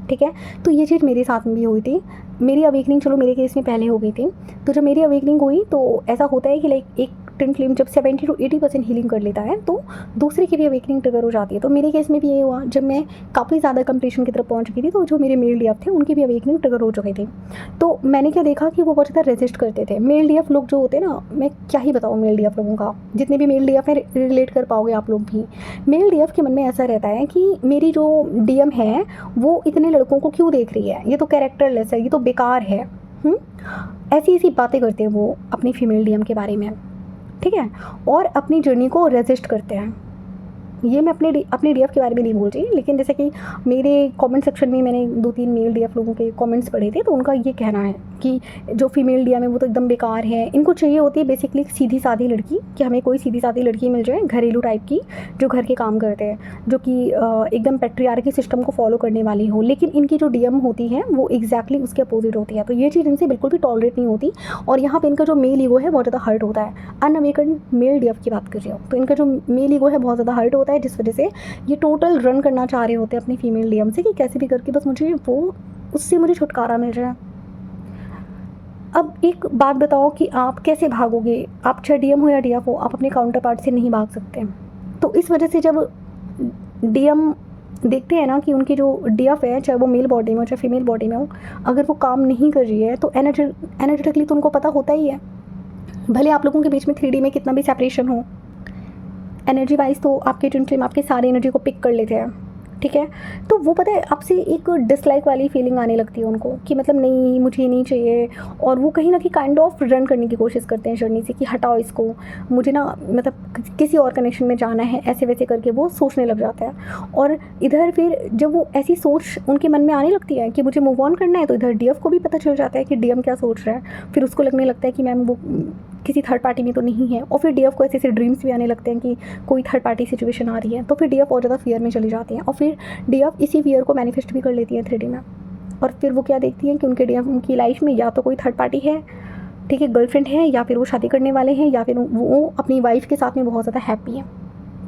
ठीक है। तो ये चीज़ मेरे साथ में भी हुई थी। मेरी अवेकनिंग चलो मेरे केस में पहले हो गई थी, तो जब मेरी अवेकनिंग हुई तो ऐसा होता है कि लाइक एक ट्विन फ्लेम जब 70 to 80% हीलिंग कर लेता है तो दूसरे की भी अवेकनिंग ट्रिगर हो जाती है। तो मेरे केस में भी ये हुआ, जब मैं काफ़ी ज़्यादा कंप्लीशन की तरफ पहुंच चुकी थी तो जो मेरे मेल डीएफ थे उनकी भी अवेकनिंग ट्रिगर हो चुकी थी। तो मैंने क्या देखा कि वो बहुत ज़्यादा रेजिस्ट करते थे। मेल डीएफ लोग जो होते हैं ना, मैं क्या ही बताऊँ मेल डीएफ लोगों का, जितने भी मेल डीएफ हैं रिलेट कर पाओगे आप लोग भी। मेल डीएफ के मन में ऐसा रहता है कि मेरी जो डीएम है वो इतने लड़कों को क्यों देख रही है, ये तो कैरेक्टरलेस है, ये तो बेकार है, ऐसी ऐसी बातें करते हैं वो अपनी फीमेल डीएम के बारे में, ठीक है, और अपनी जर्नी को रेजिस्ट करते हैं। ये मैं अपने डीएफ के बारे में नहीं बोल रही, लेकिन जैसे कि मेरे कमेंट सेक्शन में मैंने 2-3 मेल डीएफ लोगों के कमेंट्स पढ़े थे, तो उनका ये कहना है कि जो फीमेल डीएम है वो तो एकदम बेकार है, इनको चाहिए होती है बेसिकली सीधी सादी लड़की, कि हमें कोई सीधी सादी लड़की मिल जाए घरेलू टाइप की, जो घर के काम करते हैं, जो कि एकदम पैट्रियार्की सिस्टम को फॉलो करने वाली हो। लेकिन इनकी जो डीएम होती है वो एग्जैक्टली उसके अपोजिट होती है, तो ये चीज़ इनसे बिल्कुल भी टॉलरेट नहीं होती, और यहाँ पर इनका जो मेल ईगो है बहुत ज़्यादा हर्ट होता है। अनअवेकन मेल डीएफ की बात कर रही हूँ, तो इनका जो मेल ईगो है बहुत ज़्यादा हर्ट होता है, जिस वजह से ये टोटल रन करना चाह रहे होते हैं अपनी फीमेल डीएम से कि कैसे भी करके बस मुझे वो उससे मुझे छुटकारा मिल जाए। अब एक बात बताओ कि आप कैसे भागोगे, आप चाहे डीएम हो या डीएफ हो, आप अपने काउंटर पार्ट से नहीं भाग सकते। तो इस वजह से जब डीएम देखते हैं ना कि उनकी जो डीएफ है, चाहे वो मेल बॉडी में हो चाहे फीमेल बॉडी में हो, अगर वो काम नहीं कर रही है तो एनर्जेटिकली तो उनको पता होता ही है भले आप लोगों के बीच में 3D में कितना भी सेपरेशन हो, एनर्जी वाइज तो आपके ट्विन फ्लेम आपके सारे एनर्जी को पिक कर लेते हैं, ठीक है। तो वो पता है आपसे एक डिसलाइक वाली फीलिंग आने लगती है उनको कि मतलब नहीं मुझे ये नहीं चाहिए, और वो कहीं ना कहीं काइंड ऑफ रन करने की कोशिश करते हैं जर्नी से कि हटाओ इसको, मुझे ना मतलब किसी और कनेक्शन में जाना है, ऐसे वैसे करके वो सोचने लग जाता है। और इधर फिर जब वो ऐसी सोच उनके मन में आने लगती है कि मुझे मूव ऑन करना है, तो इधर डीएफ को भी पता चल जाता है कि डीएम क्या सोच रहा है। फिर उसको लगने लगता है कि मैम वो किसी थर्ड पार्टी में तो नहीं है, और फिर डीएफ को ऐसे ऐसे ड्रीम्स भी आने लगते हैं कि कोई थर्ड पार्टी सिचुएशन आ रही है। तो फिर डीएफ और ज़्यादा फियर में चली जाती है, और फिर डीएफ इसी फियर को मैनिफेस्ट भी कर लेती है 3D में। और फिर वो क्या देखती हैं कि उनके डीएफ उनकी लाइफ में या तो कोई थर्ड पार्टी है, ठीक है, गर्लफ्रेंड है, या फिर वो शादी करने वाले हैं, या फिर वो अपनी वाइफ के साथ में बहुत ज़्यादा हैप्पी है।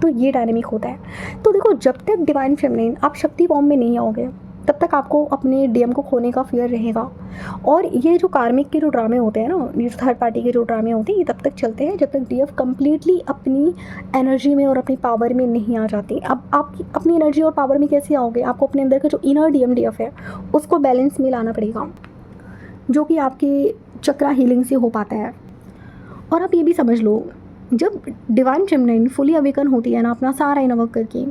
तो ये डायनेमिक होता है। तो देखो, जब तक डिवाइन फेमिनिन आप शक्ति फॉर्म में नहीं आओगे तब तक आपको अपने डीएम को खोने का फियर रहेगा। और ये जो कार्मिक के जो ड्रामे होते हैं ना, ये जो थर्ड पार्टी के जो ड्रामे होते हैं, ये तब तक चलते हैं जब तक डीएफ कम्प्लीटली अपनी एनर्जी में और अपनी पावर में नहीं आ जाती। अब आप अपनी एनर्जी और पावर में कैसे आओगे? आपको अपने अंदर का जो इनर डीएफ है उसको बैलेंस में लाना पड़ेगा, जो कि आपके चक्रा हीलिंग से हो पाता है। और आप ये भी समझ लो, जब डिवाइन फेमिनिन फुली अवेकन होती है ना अपना सारा इनर वर्क करके,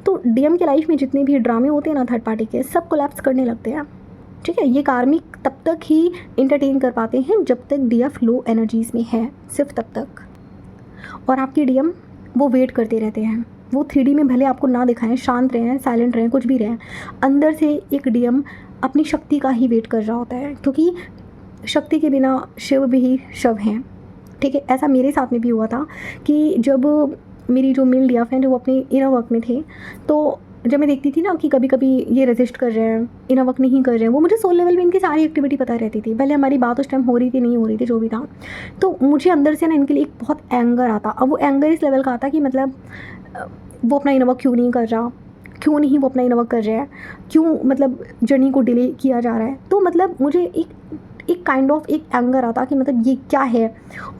तो डीएम के लाइफ में जितने भी ड्रामे होते हैं ना थर्ड पार्टी के, सब कोलैप्स करने लगते हैं, ठीक है। ये कार्मिक तब तक ही इंटरटेन कर पाते हैं जब तक डीएफ लो एनर्जीज़ में है, सिर्फ तब तक। और आपके डीएम वो वेट करते रहते हैं। वो 3D में भले आपको ना दिखाएं, शांत रहें, साइलेंट रहें, कुछ भी रहें, अंदर से एक डीएम अपनी शक्ति का ही वेट कर रहा होता है, क्योंकि शक्ति के बिना शिव भी शव हैं, ठीक है। ऐसा मेरे साथ में भी हुआ था कि जब मेरी जो मेल डीएफ हैं जो वो अपने इनर वर्क में थे, तो जब मैं देखती थी ना कि कभी कभी ये रेजिस्ट कर रहे हैं, इनर वर्क नहीं कर रहे हैं, वो मुझे सोल लेवल में इनकी सारी एक्टिविटी पता रहती थी, भले हमारी बात उस टाइम हो रही थी नहीं हो रही थी, जो भी था। तो मुझे अंदर से ना इनके लिए एक बहुत एंगर आता। अब वो एंगर इस लेवल का आता कि मतलब वो अपना इनर वर्क क्यों नहीं कर रहा, क्यों नहीं वो अपना इनर वर्क कर रहे हैं, क्यों मतलब जर्नी को डिले किया जा रहा है। तो मतलब मुझे एक काइंड ऑफ एक एंगर आता कि मतलब ये क्या है।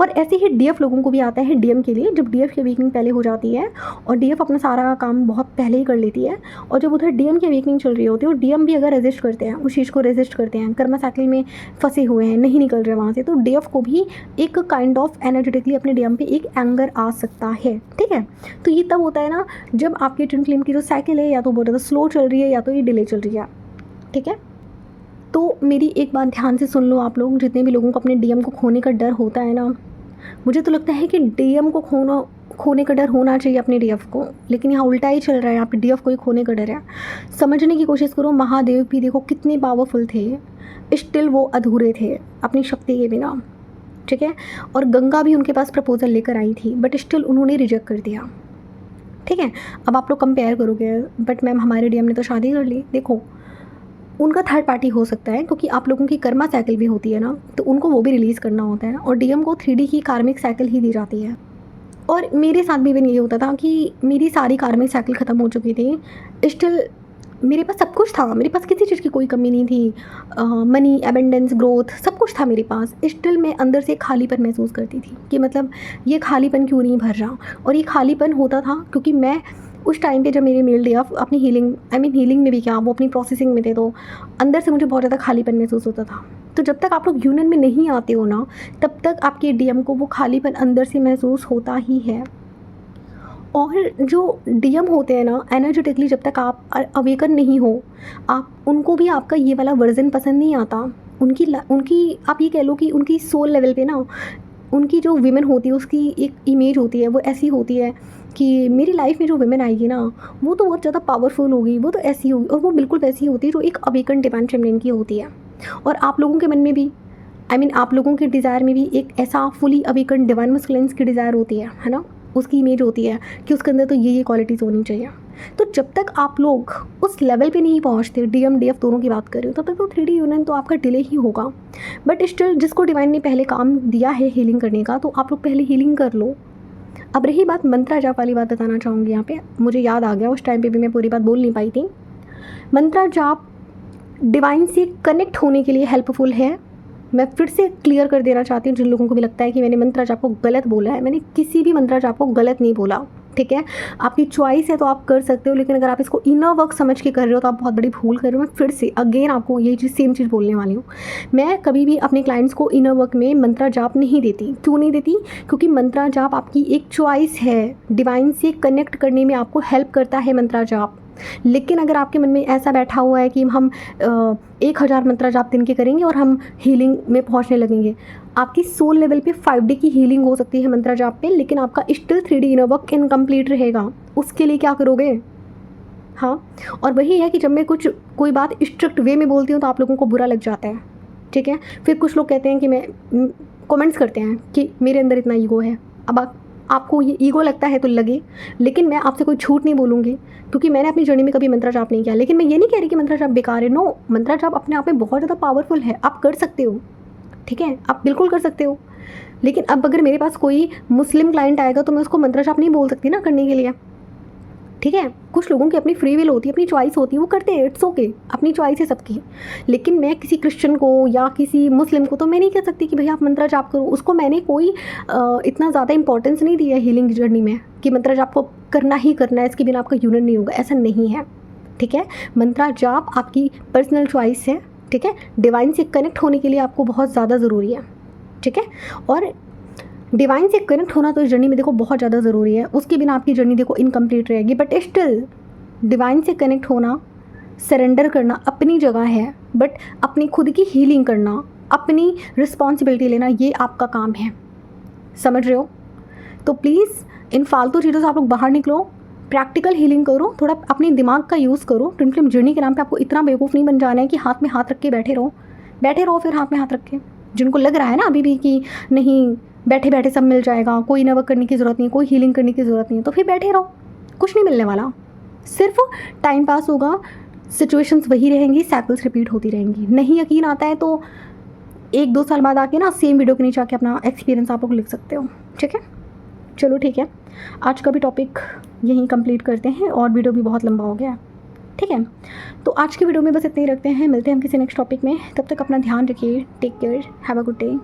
और ऐसे ही डीएफ लोगों को भी आता है डीएम के लिए, जब डीएफ की अवेकनिंग पहले हो जाती है और डीएफ अपना सारा काम बहुत पहले ही कर लेती है, और जब उधर डीएम की अवेकनिंग चल रही होती है और डीएम भी अगर रेजिस्ट करते हैं, उस चीज़ को रेजिस्ट करते हैं, कर्मा साइकिल में फंसे हुए हैं, नहीं निकल रहे वहाँ से, तो डीएफ को भी एक काइंड ऑफ एनर्जेटिकली अपने डीएम पे एक एंगर आ सकता है, ठीक है। तो ये तब होता है ना जब आपके ट्विन फ्लेम की जो साइकिल है या तो बहुत ज़्यादा स्लो चल रही है या तो ये डिले चल रही है, ठीक है। तो मेरी एक बात ध्यान से सुन लो आप लोग, जितने भी लोगों को अपने डीएम को खोने का डर होता है ना, मुझे तो लगता है कि डीएम को खोने का डर होना चाहिए अपने डीएफ को, लेकिन यहाँ उल्टा ही चल रहा है, यहाँ पे डीएफ को ही खोने का डर है। समझने की कोशिश करो, महादेव भी देखो कितने पावरफुल थे, स्टिल वो अधूरे थे अपनी शक्ति के बिना, ठीक है। और गंगा भी उनके पास प्रपोजल लेकर आई थी, बट स्टिल उन्होंने रिजेक्ट कर दिया, ठीक है। अब आप लोग कंपेयर करोगे, बट मैम हमारे डीएम ने तो शादी कर ली, देखो उनका थर्ड पार्टी हो सकता है क्योंकि आप लोगों की कर्मा साइकिल भी होती है ना, तो उनको वो भी रिलीज़ करना होता है, और डीएम को 3D की कार्मिक साइकिल ही दी जाती है। और मेरे साथ भी इवन ये होता था कि मेरी सारी कार्मिक साइकिल ख़त्म हो चुकी थी, स्टिल मेरे पास सब कुछ था, मेरे पास किसी चीज़ की कोई कमी नहीं थी, मनी, एबेंडेंस, ग्रोथ, सब कुछ था मेरे पास, स्टिल मैं अंदर से खालीपन महसूस करती थी कि मतलब ये खालीपन क्यों नहीं भर रहा। और ये खालीपन होता था क्योंकि मैं उस टाइम पे जब मेरे मेल डीएफ अपनी हीलिंग में भी क्या, वो अपनी प्रोसेसिंग में थे, तो अंदर से मुझे बहुत ज़्यादा खालीपन महसूस होता था। तो जब तक आप लोग यूनियन में नहीं आते हो ना, तब तक आपके डीएम को वो खालीपन अंदर से महसूस होता ही है। और जो डीएम होते हैं ना एनर्जेटिकली, जब तक आप अवेकन नहीं हो, आप उनको भी आपका ये वाला वर्जन पसंद नहीं आता। उनकी आप ये कह लो कि उनकी सोल लेवल पे ना उनकी जो विमेन होती है उसकी एक इमेज होती है, वो ऐसी होती है कि मेरी लाइफ में जो विमेन आएगी ना वो तो बहुत ज़्यादा पावरफुल होगी, वो तो ऐसी होगी, और वो बिल्कुल वैसी होती है जो एक अवेकन डिवाइन फेमिनिन की होती है। और आप लोगों के मन में भी आप लोगों के डिज़ायर में भी एक ऐसा फुली अवेकन डिवाइन मस्कुलिन्स की डिज़ायर होती है ना, उसकी इमेज होती है कि उसके अंदर तो ये क्वालिटीज़ होनी चाहिए। तो जब तक आप लोग उस लेवल पे नहीं पहुंचते, डीएम डीएफ दोनों की बात कर रही हो, तब तक तो 3D यूनियन तो आपका डिले ही होगा। बट स्टिल जिसको डिवाइन ने पहले काम दिया है हीलिंग करने का, तो आप लोग पहले हीलिंग कर लो। अब रही बात मंत्रा जाप वाली, बात बताना चाहूँगी यहाँ पे, मुझे याद आ गया, उस टाइम पे भी मैं पूरी बात बोल नहीं पाई थी। मंत्रा जाप डिवाइन से कनेक्ट होने के लिए हेल्पफुल है। मैं फिर से क्लियर कर देना चाहती हूँ जिन लोगों को भी लगता है कि मैंने मंत्रा जाप को गलत बोला है, मैंने किसी भी मंत्रा जाप को गलत नहीं बोला, ठीक है, आपकी चॉइस है तो आप कर सकते हो, लेकिन अगर आप इसको इनर वर्क समझ के कर रहे हो तो आप बहुत बड़ी भूल कर रहे हो। मैं फिर से अगेन आपको यही चीज़ सेम चीज़ बोलने वाली हूँ। मैं कभी भी अपने क्लाइंट्स को इनर वर्क में मंत्रा जाप नहीं देती। क्यों नहीं देती? क्योंकि मंत्रा जाप आपकी एक चॉइस है, डिवाइन से कनेक्ट करने में आपको हेल्प करता है मंत्रा जाप। लेकिन अगर आपके मन में ऐसा बैठा हुआ है कि हम 1000 मंत्रा जाप दिन के करेंगे और हम हीलिंग में पहुंचने लगेंगे, आपकी सोल लेवल पे 5D की हीलिंग हो सकती है मंत्रा जाप पे, लेकिन आपका still 3D inner work incomplete रहेगा। उसके लिए क्या करोगे? हाँ, और वही है कि जब मैं कोई बात स्ट्रिक्ट वे में बोलती हूँ तो आप लोगों को बुरा लग जाता है, ठीक है। फिर कुछ लोग कहते हैं कि मैं कमेंट्स करते हैं कि मेरे अंदर इतना ईगो है। अब आपको ये ईगो लगता है तो लगे, लेकिन मैं आपसे कोई झूठ नहीं बोलूँगी, क्योंकि मैंने अपनी जर्नी में कभी मंत्रा जाप नहीं किया। लेकिन मैं ये नहीं कह रही कि मंत्रा जाप बेकार है। नो, मंत्रा जाप अपने आप में बहुत ज़्यादा पावरफुल है, आप कर सकते हो, ठीक है, आप बिल्कुल कर सकते हो। लेकिन अब अगर मेरे पास कोई मुस्लिम क्लाइंट आएगा तो मैं उसको मंत्रा जाप नहीं बोल सकती ना करने के लिए, ठीक है। कुछ लोगों की अपनी फ्री विल होती है, अपनी चॉइस होती है, वो करते हैं, इट्स ओके, अपनी चॉइस है सबकी। लेकिन मैं किसी क्रिश्चियन को या किसी मुस्लिम को तो मैं नहीं कह सकती कि भैया आप मंत्रा जाप करो। उसको मैंने कोई इतना ज़्यादा इंपॉर्टेंस नहीं दिया है हीलिंग जर्नी में कि मंत्रा जाप को करना ही करना है, इसके बिना आपका यूनियन नहीं होगा, ऐसा नहीं है, ठीक है। मंत्रा जाप आपकी पर्सनल चॉइस है, ठीक है। डिवाइन से कनेक्ट होने के लिए आपको बहुत ज़्यादा ज़रूरी है, ठीक है। और डिवाइन से कनेक्ट होना तो इस जर्नी में देखो बहुत ज़्यादा ज़रूरी है, उसके बिना आपकी जर्नी देखो इनकम्प्लीट रहेगी। बट स्टिल डिवाइन से कनेक्ट होना, सरेंडर करना अपनी जगह है, बट अपनी खुद की हीलिंग करना, अपनी रिस्पॉन्सिबिलिटी लेना, ये आपका काम है, समझ रहे हो। तो प्लीज़ इन फालतू चीज़ों से आप लोग बाहर निकलो, प्रैक्टिकल हीलिंग करो, थोड़ा अपने दिमाग का यूज़ करो। ट्विन फ्लेम जर्नी के नाम पे आपको इतना बेवकूफ़ नहीं बन जाना है कि हाथ में हाथ रख के बैठे रहो फिर हाथ में हाथ रख के। जिनको लग रहा है ना अभी भी कि नहीं बैठे बैठे सब मिल जाएगा, कोई इनर वर्क करने की ज़रूरत नहीं, कोई हीलिंग करने की ज़रूरत नहीं है, तो फिर बैठे रहो, कुछ नहीं मिलने वाला, सिर्फ टाइम पास होगा, सिचुएशंस वही रहेंगी, साइकिल्स रिपीट होती रहेंगी। नहीं यकीन आता है तो 1-2 साल बाद आके ना सेम वीडियो के नीचे आके अपना एक्सपीरियंस आप लोग लिख सकते हो, ठीक है। चलो ठीक है, आज का भी टॉपिक यहीं कंप्लीट करते हैं, और वीडियो भी बहुत लंबा हो गया है, ठीक है। तो आज की वीडियो में बस इतना ही रखते हैं, मिलते हैं हम किसी नेक्स्ट टॉपिक में। तब तक अपना ध्यान रखिए, take care, have a good day.